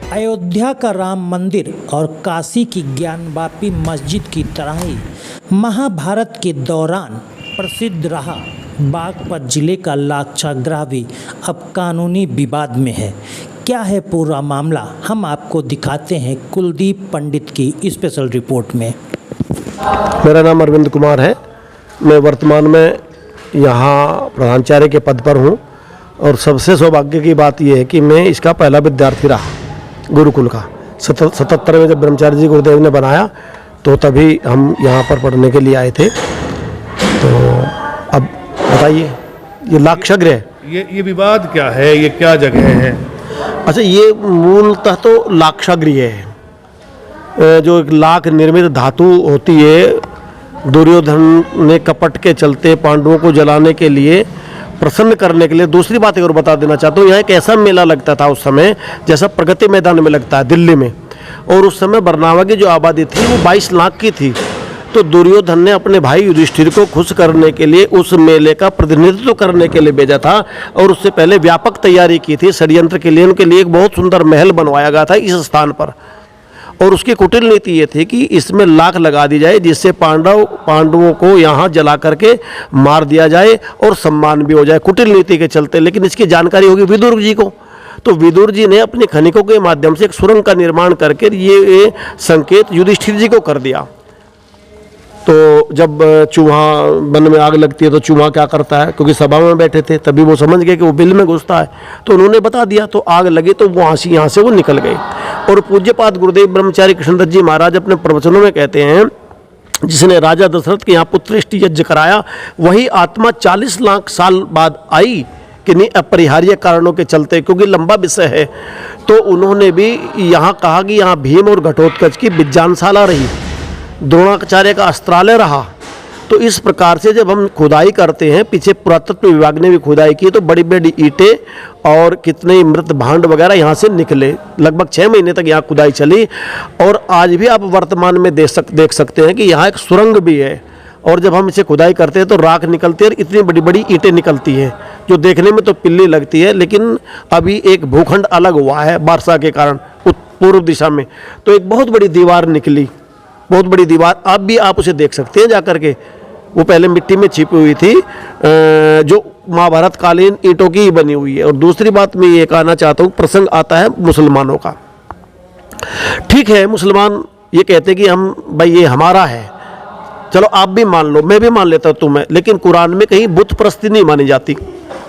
अयोध्या का राम मंदिर और काशी की ज्ञानवापी मस्जिद की तरह ही महाभारत के दौरान प्रसिद्ध रहा बागपत जिले का लाक्षागृह भी अब कानूनी विवाद में है। क्या है पूरा मामला, हम आपको दिखाते हैं कुलदीप पंडित की स्पेशल रिपोर्ट में। मेरा नाम अरविंद कुमार है। मैं वर्तमान में यहाँ प्रधानाचार्य के पद पर हूँ और सबसे सौभाग्य की बात यह है कि मैं इसका पहला विद्यार्थी रहा गुरुकुल का। 77 में जब ब्रह्मचारी जी गुरुदेव ने बनाया तो तभी हम यहाँ पर पढ़ने के लिए आए थे। तो अब बताइए, ये लाक्षागृह, ये विवाद क्या है, ये क्या जगह है? अच्छा, ये मूलतः तो लाक्षागृह है, जो एक लाख निर्मित धातु होती है। दुर्योधन ने कपट के चलते पांडवों को जलाने के लिए, प्रसन्न करने के लिए। दूसरी बात एक और बता देना चाहता हूँ, यहाँ एक ऐसा मेला लगता था उस समय जैसा प्रगति मैदान में लगता है दिल्ली में, और उस समय बरनावा की जो आबादी थी वो 22 लाख की थी। तो दुर्योधन ने अपने भाई युधिष्ठिर को खुश करने के लिए उस मेले का प्रतिनिधित्व करने के लिए भेजा था, और उससे पहले व्यापक तैयारी की थी षड्यंत्र के लिए। उनके लिए एक बहुत सुंदर महल बनवाया गया था इस स्थान पर, और उसकी कुटिल नीति ये थी कि इसमें लाख लगा दी जाए जिससे पांडवों को यहाँ जला करके मार दिया जाए और सम्मान भी हो जाए, कुटिल नीति के चलते। लेकिन इसकी जानकारी होगी विदुर जी को, तो विदुर जी ने अपने खनिकों के माध्यम से एक सुरंग का निर्माण करके ये संकेत युधिष्ठिर जी को कर दिया। तो जब चूहा वन में आग लगती है तो चूहा क्या करता है, क्योंकि सभा में बैठे थे तभी वो समझ गए कि वो बिल में घुसता है, तो उन्होंने बता दिया। तो आग लगी तो वो यहाँ से वो निकल गए। और पूज्यपाद गुरुदेव ब्रह्मचारी कृष्णदत्त जी महाराज अपने प्रवचनों में कहते हैं, जिसने राजा दशरथ के यहाँ पुत्रेष्टि यज्ञ कराया वही आत्मा 40 लाख साल बाद आई, किन्हीं अपरिहार्य कारणों के चलते, क्योंकि लंबा विषय है। तो उन्होंने भी यहाँ कहा कि यहाँ भीम और घटोत्कच की विज्ञानशाला रही, द्रोणाचार्य का अस्त्रालय रहा। तो इस प्रकार से जब हम खुदाई करते हैं, पीछे पुरातत्व विभाग ने भी खुदाई की, तो बड़ी बड़ी ईंटें और कितने मृत भांड वगैरह यहाँ से निकले। लगभग 6 महीने तक यहाँ खुदाई चली, और आज भी आप वर्तमान में देख सकते हैं कि यहाँ एक सुरंग भी है। और जब हम इसे खुदाई करते हैं तो राख निकलती है और इतनी बड़ी बड़ी ईंटें निकलती हैं, जो देखने में तो पिल्ली लगती है। लेकिन अभी एक भूखंड अलग हुआ है वर्षा के कारण पूर्व दिशा में, तो एक बहुत बड़ी दीवार निकली, बहुत बड़ी दीवार। अब भी आप उसे देख सकते हैं जाकर के। वो पहले मिट्टी में छिपी हुई थी, जो महाभारत कालीन ईंटों की ही बनी हुई है। और दूसरी बात मैं ये कहना चाहता हूँ, प्रसंग आता है मुसलमानों का। ठीक है, मुसलमान ये कहते हैं कि हम भाई ये हमारा है, चलो आप भी मान लो, मैं भी मान लेता हूँ तुम्हें, लेकिन कुरान में कहीं बुत परस्ती नहीं मानी जाती।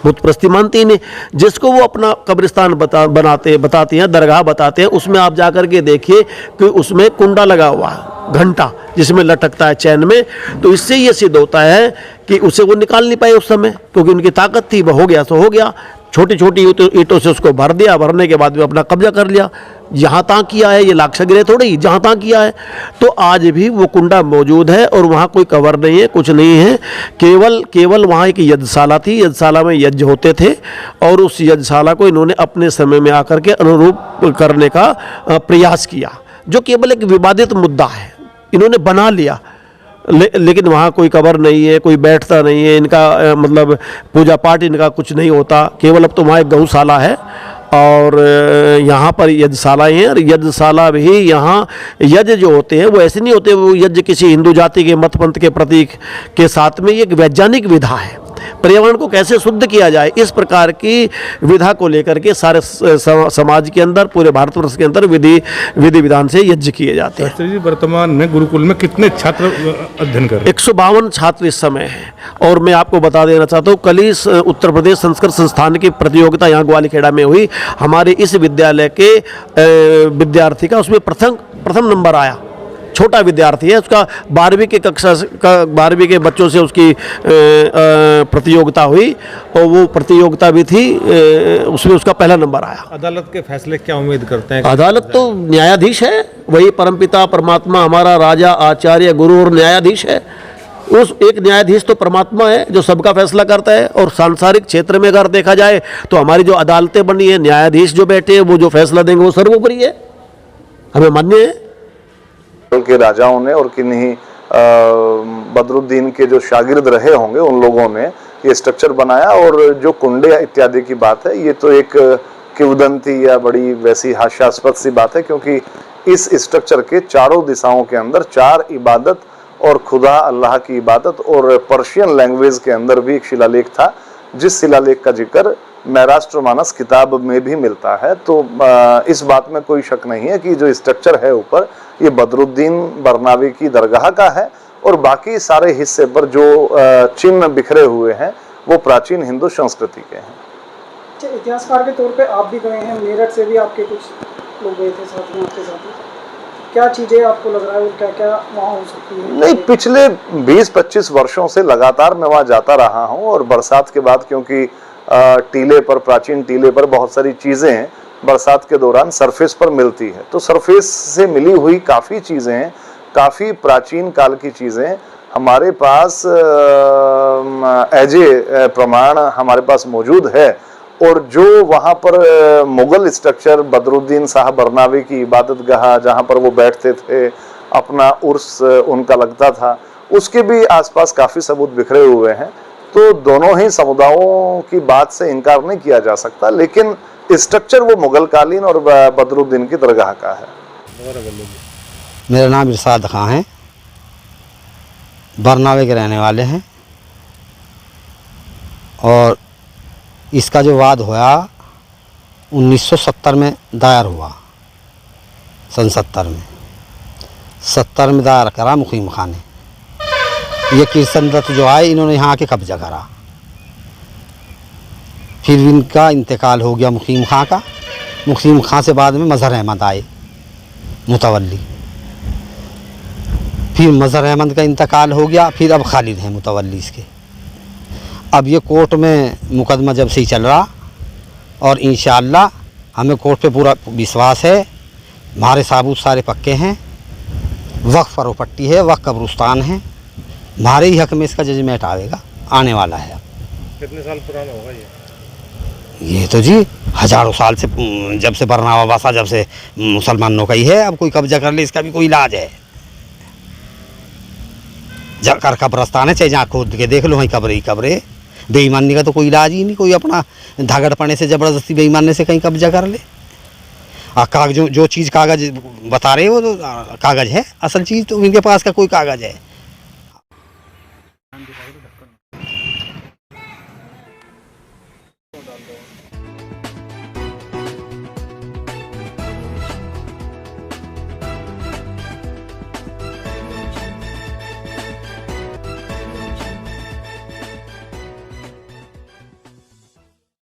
बुत परस्ती मानती ही नहीं। जिसको वो अपना कब्रिस्तान बताते हैं, दरगाह बताते हैं, उसमें आप जाकर के देखिए कि उसमें कुंडा लगा हुआ है, घंटा जिसमें लटकता है चैन में। तो इससे ये सिद्ध होता है कि उसे वो निकाल नहीं पाए उस समय, क्योंकि उनकी ताकत थी, वो हो गया तो हो गया। छोटी छोटी ईंटों से उसको भर दिया, भरने के बाद भी अपना कब्जा कर लिया। यहाँ तक किया है, ये लाक्षागृह थोड़ी, जहाँ तक किया है। तो आज भी वो कुंडा मौजूद है और वहाँ कोई कवर नहीं है, कुछ नहीं है। केवल वहाँ एक यज्ञशाला थी, यज्ञशाला में यज्ञ होते थे, और उस यज्ञशाला को इन्होंने अपने समय में आकर के अनुरूप करने का प्रयास किया, जो केवल एक विवादित मुद्दा है, इन्होंने बना लिया। लेकिन वहाँ कोई कबर नहीं है, कोई बैठता नहीं है, इनका मतलब पूजा पाठ इनका कुछ नहीं होता। केवल अब तो वहाँ एक गौशाला है और यहाँ पर यज्ञशालाएँ हैं। और यज्ञशाला भी यहाँ यज्ञ जो होते हैं वो ऐसे नहीं होते, वो यज्ञ किसी हिंदू जाति के मत पंथ के प्रतीक के साथ में एक वैज्ञानिक विधा है। पर्यावरण को कैसे शुद्ध किया जाए, इस प्रकार की विधा को लेकर के सारे समाज के अंदर, पूरे भारतवर्ष के अंदर विधि विधान से यज्ञ किए जाते हैं। जी, वर्तमान में गुरुकुल में कितने छात्र अध्ययन कर रहे हैं? 152 छात्र इस समय हैं। और मैं आपको बता देना चाहता हूँ, कल ही उत्तर प्रदेश संस्कृत संस्थान की प्रतियोगिता यहाँ ग्वालीखेड़ा में हुई। हमारे इस विद्यालय के विद्यार्थी का उसमें प्रथम नंबर आया। छोटा विद्यार्थी है, उसका 12वीं के कक्षा का 12वीं के बच्चों से उसकी प्रतियोगिता हुई, और वो प्रतियोगिता भी थी, उसमें उसका पहला नंबर आया। अदालत के फैसले क्या उम्मीद करते हैं? अदालत तो न्यायाधीश है, वही परमपिता परमात्मा हमारा राजा आचार्य गुरु और न्यायाधीश है। उस एक न्यायाधीश तो परमात्मा है जो सबका फैसला करता है। और सांसारिक क्षेत्र में अगर देखा जाए तो हमारी जो अदालतें बनी है, न्यायाधीश जो बैठे हैं वो जो फैसला देंगे वो सर्वोपरि है, हमें मान्य है। के राजाओं ने और किन्हीं बदरुद्दीन के जो शागिर्द रहे होंगे उन लोगों ने ये स्ट्रक्चर बनाया। और जो कुंडे इत्यादि की बात है, ये तो एक किंवदंती या बड़ी वैसी हास्यास्पद सी बात है, क्योंकि इस स्ट्रक्चर के चारों दिशाओं के अंदर 4 इबादत और खुदा अल्लाह की इबादत और पर्शियन लैंग्वेज के अंदर भी एक शिलालेख था, जिस शिलालेख का जिक्र महराष्ट्रमानस किताब में भी मिलता है। तो इस बात में कोई शक नहीं है कि जो स्ट्रक्चर है ऊपर, ये बदरुद्दीन बरनावी की दरगाह का है, और बाकी सारे हिस्से पर जो चिन्ह बिखरे हुए हैं वो प्राचीन हिंदू संस्कृति के हैं। अच्छा, इतिहासकार के तौर पे आप भी गए हैं, मेरठ से भी आपके कुछ लोग गए थे साथ में आपके साथ, क्या चीज़ें आपको लग रहा है और क्या क्या वहाँ हो सकती है? नहीं, पिछले 20-25 वर्षों से लगातार मैं वहाँ जाता रहा हूँ, और बरसात के बाद क्योंकि टीले पर, प्राचीन टीले पर बहुत सारी चीज़ें बरसात के दौरान सरफेस पर मिलती है, तो सरफेस से मिली हुई काफ़ी चीज़ें, काफ़ी प्राचीन काल की चीज़ें हमारे पास एज ए प्रमाण हमारे पास मौजूद है। और जो वहाँ पर मुग़ल स्ट्रक्चर बदरुद्दीन शाह बरनावी की इबादत गाह, जहाँ पर वो बैठते थे, अपना उर्स उनका लगता था, उसके भी आसपास काफ़ी सबूत बिखरे हुए हैं। तो दोनों ही समुदायों की बात से इनकार नहीं किया जा सकता, लेकिन स्ट्रक्चर वो मुग़ल कालीन और बदरुद्दीन की दरगाह का है। मेरा नाम इरशाद खां है, बरनावे के रहने वाले हैं, और इसका जो वाद हुआ 1970 में दायर हुआ, सन 70 में दायर करा मुकीम खां ने। ये कृष्ण दत्त जो आए, इन्होंने यहाँ आके कब्जा करा, फिर इनका इंतकाल हो गया मुकीम खां का। मुकीम खां से बाद में मज़हर अहमद आए मुतवल्ली, फिर मज़हर अहमद का इंतकाल हो गया, फिर अब खालिद हैं मुतवल्ली इसके। अब ये कोर्ट में मुकदमा जब से ही चल रहा, और इंशाअल्लाह हमें कोर्ट पे पूरा विश्वास है, हमारे साबूत सारे पक्के हैं, वक्फ प्रॉपर्टी है, वक्फ कब्रिस्तान है, हमारे ही हक में इसका जजमेंट आएगा, आने वाला है। कितने साल पुराना होगा ये तो जी हजारों साल से, जब से बरनावा बसा, जब से मुसलमानों का ही है। अब कोई कब्जा कर ले, इसका भी कोई इलाज है? जाकर कब्रस्तान है, चाहे जहाँ खोद के देख लो, वहीं कब्र ही कब्रे। बेईमानी का तो कोई इलाज ही नहीं, कोई अपना धागड़ पड़ने से ज़बरदस्ती बेईमानी से कहीं कब्जा कर ले। कागज, जो चीज़ कागज़ बता रहे हो, तो कागज़ है, असल चीज़ तो इनके पास का कोई कागज़ है।